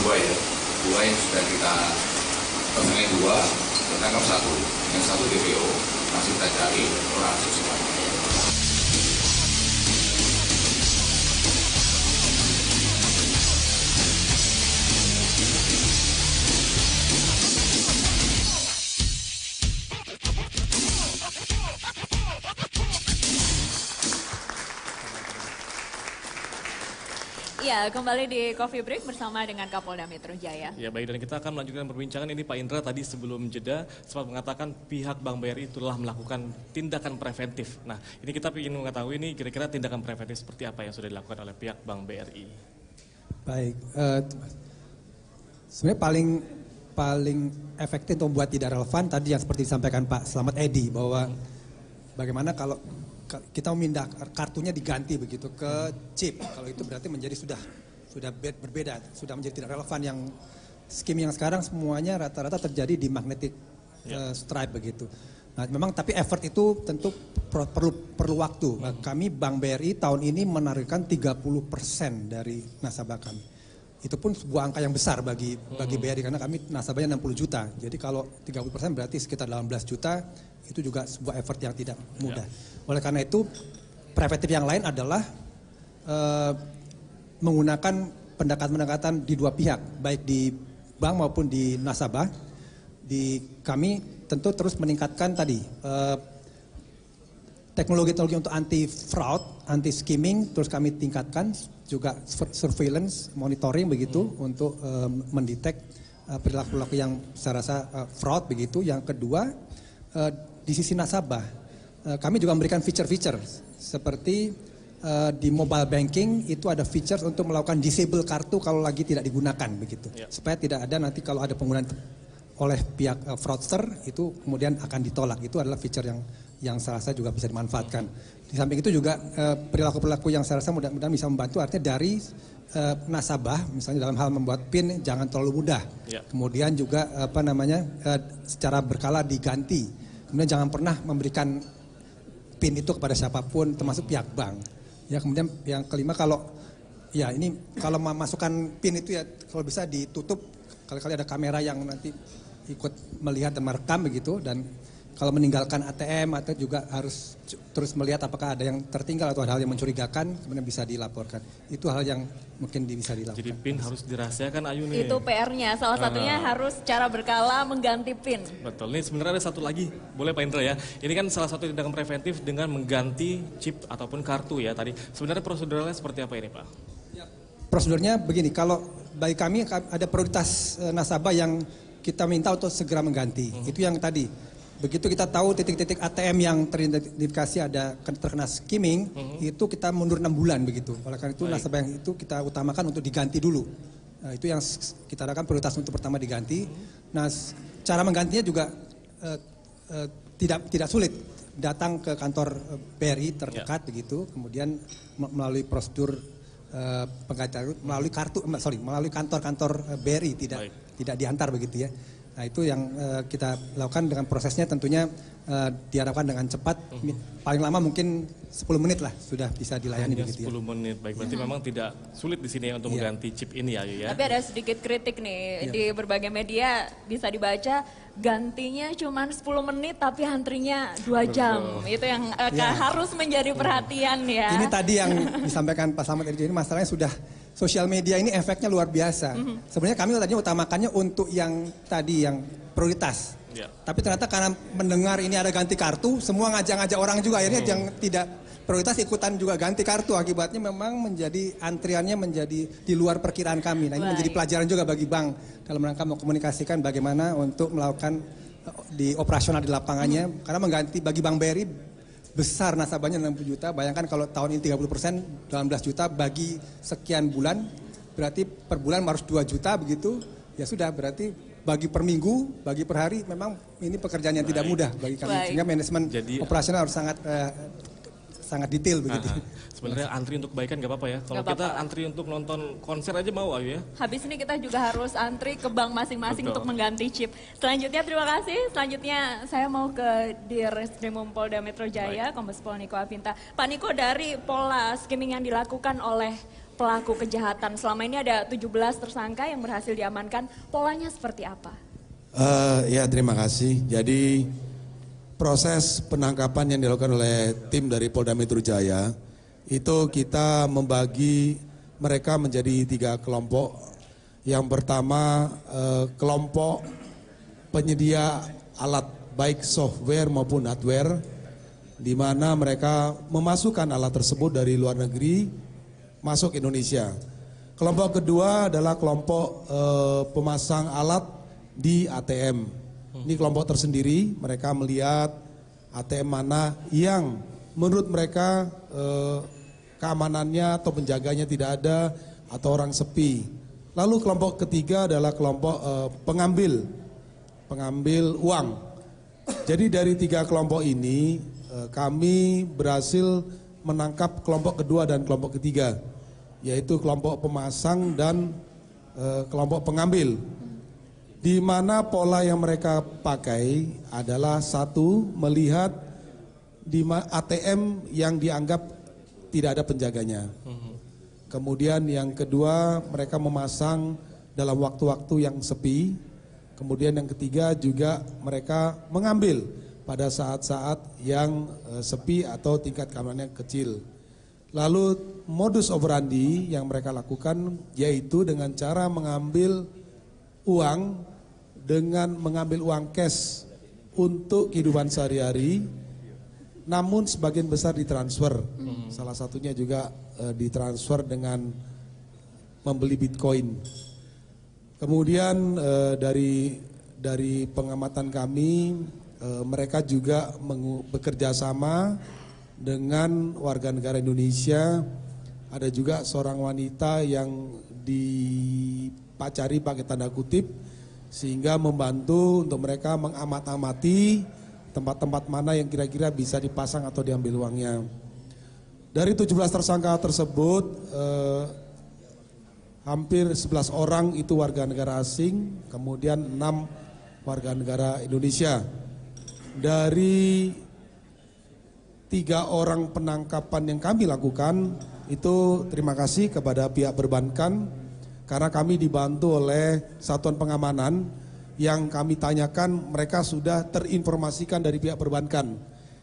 dua ya, dua yang sudah kita tersangka dua, tertangkap satu, yang satu DPO masih kita cari orang sesuatu. Ya, kembali di Coffee Break bersama dengan Kapolda Metro Jaya. Ya baik, dan kita akan melanjutkan perbincangan ini Pak Indra tadi sebelum jeda sempat mengatakan pihak Bank BRI telah melakukan tindakan preventif. Nah, ini kita ingin mengetahui ini kira-kira tindakan preventif seperti apa yang sudah dilakukan oleh pihak Bank BRI. Baik, sebenarnya paling efektif untuk membuat tidak relevan tadi yang seperti disampaikan Pak Slamet Edi bahwa bagaimana kalau kita memindah kartunya diganti begitu ke chip, kalau itu berarti menjadi sudah berbeda, sudah menjadi tidak relevan. Yang skimming yang sekarang semuanya rata-rata terjadi di magnetic stripe begitu. Nah, memang tapi effort itu tentu perlu waktu. Kami Bank BRI tahun ini menargetkan 30% dari nasabah kami. Itu pun sebuah angka yang besar bagi BRI karena kami nasabahnya 60 juta. Jadi kalau 30% berarti sekitar 18 juta, itu juga sebuah effort yang tidak mudah. Oleh karena itu preventif yang lain adalah menggunakan pendekatan-pendekatan di dua pihak, baik di bank maupun di nasabah. Kami tentu terus meningkatkan tadi teknologi-teknologi untuk anti fraud, anti skimming, terus kami tingkatkan juga surveillance, monitoring begitu untuk mendetek perilaku-perilaku yang saya rasa fraud begitu. Yang kedua di sisi nasabah kami juga memberikan feature-feature seperti di mobile banking itu ada features untuk melakukan disable kartu kalau lagi tidak digunakan begitu, supaya tidak ada nanti kalau ada penggunaan oleh pihak fraudster itu kemudian akan ditolak. Itu adalah feature yang saya rasa juga bisa dimanfaatkan. Di samping itu juga perilaku-perilaku yang saya rasa mudah-mudahan bisa membantu, artinya dari nasabah misalnya dalam hal membuat PIN jangan terlalu mudah. Kemudian juga secara berkala diganti. Kemudian jangan pernah memberikan PIN itu kepada siapapun termasuk pihak bank. Ya, kemudian yang kelima kalau masukkan PIN itu ya kalau bisa ditutup, kali-kali ada kamera yang nanti ikut melihat dan merekam begitu, dan kalau meninggalkan ATM atau juga harus terus melihat apakah ada yang tertinggal atau ada hal yang mencurigakan, kemudian bisa dilaporkan. Itu hal yang mungkin bisa dilakukan. Jadi PIN harus dirahasiakan, Ayu nih. Itu PR-nya, salah satunya harus secara berkala mengganti PIN. Betul, nih sebenarnya ada satu lagi, boleh Pak Indra ya. Ini kan salah satu tindakan preventif dengan mengganti chip ataupun kartu ya tadi. Sebenarnya prosedurnya seperti apa ini Pak? Ya, prosedurnya begini, kalau bagi kami ada prioritas nasabah yang kita minta untuk segera mengganti. Itu yang tadi. Begitu kita tahu titik-titik ATM yang teridentifikasi ada terkena skimming, itu kita mundur 6 bulan begitu. Oleh karena itu nasabah yang itu kita utamakan untuk diganti dulu. Nah, itu yang kita lakukan prioritas untuk pertama diganti. Nah, cara menggantinya juga tidak sulit. Datang ke kantor BRI terdekat begitu, kemudian melalui prosedur penggantian melalui kantor-kantor BRI, tidak diantar begitu ya. Nah, itu yang kita lakukan dengan prosesnya tentunya diharapkan dengan cepat, paling lama mungkin 10 menit lah sudah bisa dilayani begitu ya. 10 menit, baik, berarti memang tidak sulit di sini untuk mengganti chip ini ya. Tapi ada sedikit kritik nih, di berbagai media bisa dibaca gantinya cuma 10 menit tapi antrinya 2 jam. Itu yang harus menjadi perhatian ya. Ini tadi yang disampaikan Pak Slamet ini, masalahnya sudah sosial media ini efeknya luar biasa. Sebenarnya kami tadinya utamakannya untuk yang tadi yang prioritas. Tapi ternyata karena mendengar ini ada ganti kartu, semua ngajak-ngajak orang juga. Akhirnya yang tidak prioritas ikutan juga ganti kartu. Akibatnya memang menjadi antriannya menjadi di luar perkiraan kami. Nah, ini menjadi pelajaran juga bagi bank dalam rangka mengkomunikasikan bagaimana untuk melakukan di operasional di lapangannya. Karena mengganti bagi Bank BRI besar nasabahnya 60 juta, bayangkan kalau tahun ini 30%, 18 juta bagi sekian bulan, berarti per bulan harus 2 juta begitu, ya sudah berarti bagi per minggu, bagi per hari, memang ini pekerjaan yang tidak mudah bagi kami. Sehingga manajemen operasional harus sangat detail begitu. Sebenarnya antri untuk kebaikan gak apa-apa ya. Kalau kita antri untuk nonton konser aja mau Ayu ya. Habis ini kita juga harus antri ke bank masing-masing untuk mengganti chip. Selanjutnya terima kasih. Selanjutnya saya mau ke Direskrimum Polda Metro Jaya, Kombes Pol Niko Afinta. Pak Niko, dari pola skimming yang dilakukan oleh pelaku kejahatan? Selama ini ada 17 tersangka yang berhasil diamankan, polanya seperti apa? Ya, terima kasih. Jadi proses penangkapan yang dilakukan oleh tim dari Polda Metro Jaya itu kita membagi mereka menjadi 3 kelompok. Yang pertama kelompok penyedia alat baik software maupun hardware, di mana mereka memasukkan alat tersebut dari luar negeri masuk Indonesia. Kelompok kedua adalah kelompok pemasang alat di ATM. Ini kelompok tersendiri, mereka melihat ATM mana yang menurut mereka keamanannya atau penjaganya tidak ada atau orang sepi. Lalu kelompok ketiga adalah kelompok pengambil uang. Jadi dari 3 kelompok ini kami berhasil menangkap kelompok kedua dan kelompok ketiga, yaitu kelompok pemasang dan kelompok pengambil. Di mana pola yang mereka pakai adalah satu, melihat di ATM yang dianggap tidak ada penjaganya. Kemudian yang kedua, mereka memasang dalam waktu-waktu yang sepi. Kemudian yang ketiga juga mereka mengambil pada saat-saat yang sepi atau tingkat keamanannya kecil. Lalu modus operandi yang mereka lakukan yaitu dengan cara mengambil uang dengan mengambil uang cash untuk kehidupan sehari-hari, namun sebagian besar ditransfer. Salah satunya juga ditransfer dengan membeli Bitcoin. Kemudian dari pengamatan kami, mereka juga bekerja sama dengan warga negara Indonesia. Ada juga seorang wanita yang dipacari pakai tanda kutip, sehingga membantu untuk mereka mengamat-amati tempat-tempat mana yang kira-kira bisa dipasang atau diambil uangnya. Dari 17 tersangka tersebut, hampir 11 orang itu warga negara asing, kemudian 6 warga negara Indonesia. Dari 3 orang penangkapan yang kami lakukan, itu terima kasih kepada pihak perbankan, karena kami dibantu oleh satuan pengamanan yang kami tanyakan, mereka sudah terinformasikan dari pihak perbankan,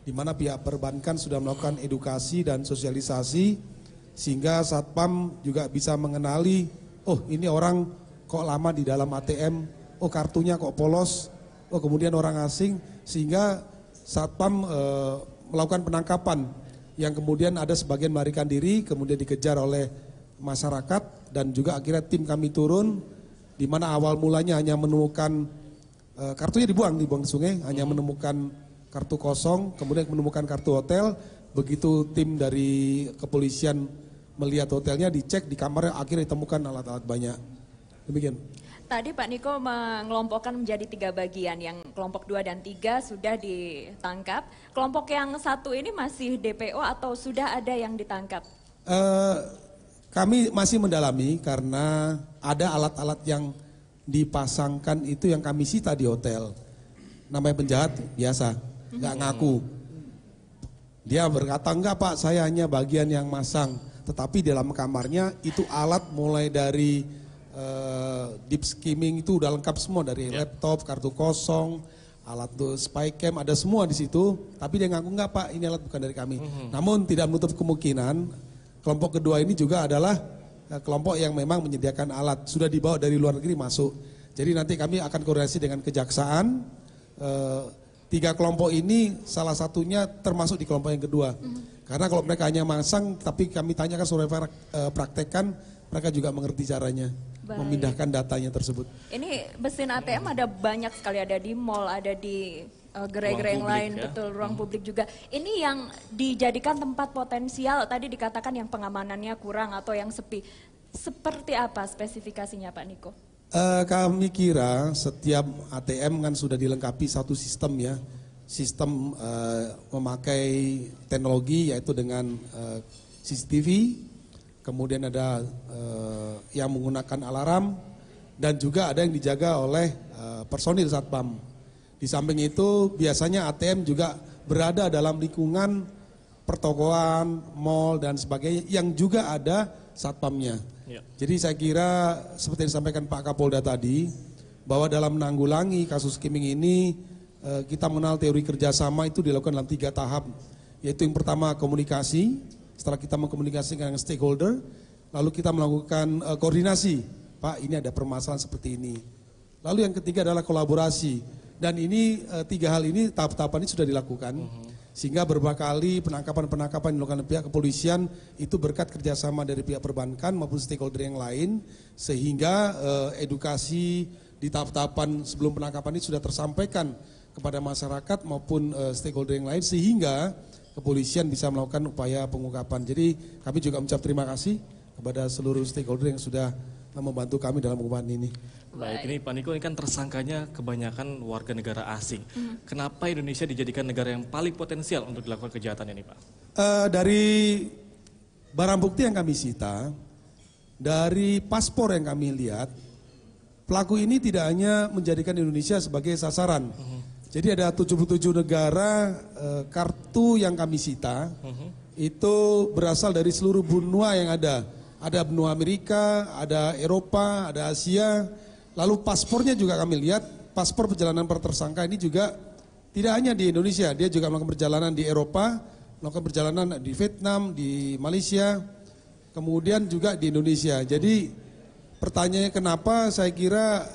di mana pihak perbankan sudah melakukan edukasi dan sosialisasi, sehingga Satpam juga bisa mengenali, oh ini orang kok lama di dalam ATM, oh kartunya kok polos, oh kemudian orang asing, sehingga Satpam melakukan penangkapan yang kemudian ada sebagian melarikan diri, kemudian dikejar oleh masyarakat, dan juga akhirnya tim kami turun, di mana awal mulanya hanya menemukan kartunya dibuang ke sungai, hanya menemukan kartu kosong, kemudian menemukan kartu hotel. Begitu tim dari kepolisian melihat hotelnya, dicek di kamarnya, akhirnya ditemukan alat-alat banyak. Demikian. Tadi Pak Niko mengelompokkan menjadi 3 bagian, yang kelompok 2 dan 3 sudah ditangkap. Kelompok yang 1 ini masih DPO atau sudah ada yang ditangkap? Kami masih mendalami karena ada alat-alat yang dipasangkan itu yang kami sita di hotel. Namanya penjahat biasa, nggak ngaku. Dia berkata, enggak Pak, saya hanya bagian yang masang. Tetapi di dalam kamarnya itu alat mulai dari deep skimming itu udah lengkap semua, dari laptop, kartu kosong, alat spy cam, ada semua di situ. Tapi dia ngaku, enggak Pak, ini alat bukan dari kami. Namun tidak menutup kemungkinan kelompok kedua ini juga adalah kelompok yang memang menyediakan alat, sudah dibawa dari luar negeri masuk. Jadi nanti kami akan koordinasi dengan kejaksaan. 3 kelompok ini salah satunya termasuk di kelompok yang kedua. Karena kalau mereka hanya masang, tapi kami tanyakan sore praktekkan, mereka juga mengerti caranya. Baik. Memindahkan datanya tersebut. Ini mesin ATM ada banyak sekali, ada di mall, ada di gerai-gerai yang lain, ya. betul, ruang publik juga. Ini yang dijadikan tempat potensial, tadi dikatakan yang pengamanannya kurang atau yang sepi. Seperti apa spesifikasinya Pak Niko? Kami kira setiap ATM kan sudah dilengkapi satu sistem ya. Sistem memakai teknologi yaitu dengan CCTV, kemudian ada yang menggunakan alarm, dan juga ada yang dijaga oleh personil Satpam. Di samping itu biasanya ATM juga berada dalam lingkungan pertokoan, mall dan sebagainya yang juga ada satpamnya. Ya. Jadi saya kira seperti yang disampaikan Pak Kapolda tadi, bahwa dalam menanggulangi kasus skimming ini kita mengenal teori kerjasama itu dilakukan dalam 3 tahap. Yaitu yang pertama komunikasi, setelah kita mengkomunikasikan dengan stakeholder, lalu kita melakukan koordinasi. Pak, ini ada permasalahan seperti ini. Lalu yang ketiga adalah kolaborasi. Dan ini 3 hal ini, tahap-tahapan ini sudah dilakukan. Sehingga beberapa kali penangkapan-penangkapan yang dilakukan oleh pihak kepolisian itu berkat kerjasama dari pihak perbankan maupun stakeholder yang lain, sehingga edukasi di tahap-tahapan sebelum penangkapan ini sudah tersampaikan kepada masyarakat maupun stakeholder yang lain, sehingga kepolisian bisa melakukan upaya pengungkapan. Jadi kami juga mengucap terima kasih kepada seluruh stakeholder yang sudah membantu kami dalam pengungkapan ini. Baik, ini Pak Niko, ini kan tersangkanya kebanyakan warga negara asing. Kenapa Indonesia dijadikan negara yang paling potensial untuk dilakukan kejahatan ini, Pak? Dari barang bukti yang kami sita, dari paspor yang kami lihat, pelaku ini tidak hanya menjadikan Indonesia sebagai sasaran. Jadi ada 77 negara kartu yang kami sita, itu berasal dari seluruh benua yang ada. Ada benua Amerika, ada Eropa, ada Asia. Lalu paspornya juga kami lihat, paspor perjalanan para tersangka ini juga tidak hanya di Indonesia, dia juga melakukan perjalanan di Eropa, melakukan perjalanan di Vietnam, di Malaysia, kemudian juga di Indonesia. Jadi pertanyaannya kenapa, saya kira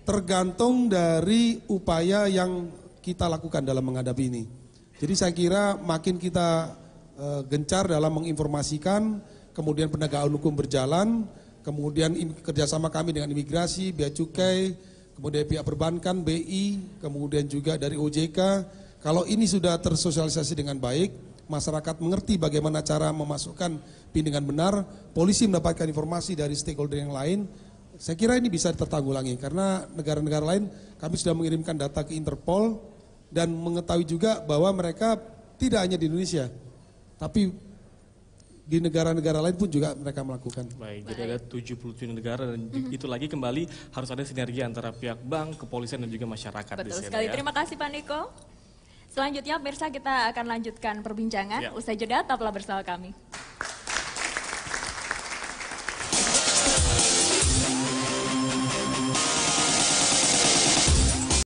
tergantung dari upaya yang kita lakukan dalam menghadapi ini. Jadi saya kira makin kita gencar dalam menginformasikan, kemudian penegakan hukum berjalan, kemudian kerjasama kami dengan imigrasi, bea cukai, kemudian pihak perbankan, BI, kemudian juga dari OJK. Kalau ini sudah tersosialisasi dengan baik, masyarakat mengerti bagaimana cara memasukkan PIN dengan benar, polisi mendapatkan informasi dari stakeholder yang lain, saya kira ini bisa tertanggulangi. Karena negara-negara lain kami sudah mengirimkan data ke Interpol dan mengetahui juga bahwa mereka tidak hanya di Indonesia, tapi di negara-negara lain pun juga mereka melakukan. Baik, jadi ada 77 negara dan itu lagi kembali harus ada sinergi antara pihak bank, kepolisian dan juga masyarakat. Betul di sini, sekali, ya. terima kasih Pak Niko. Selanjutnya pemirsa kita akan lanjutkan perbincangan. Usai jeda tetaplah bersama kami.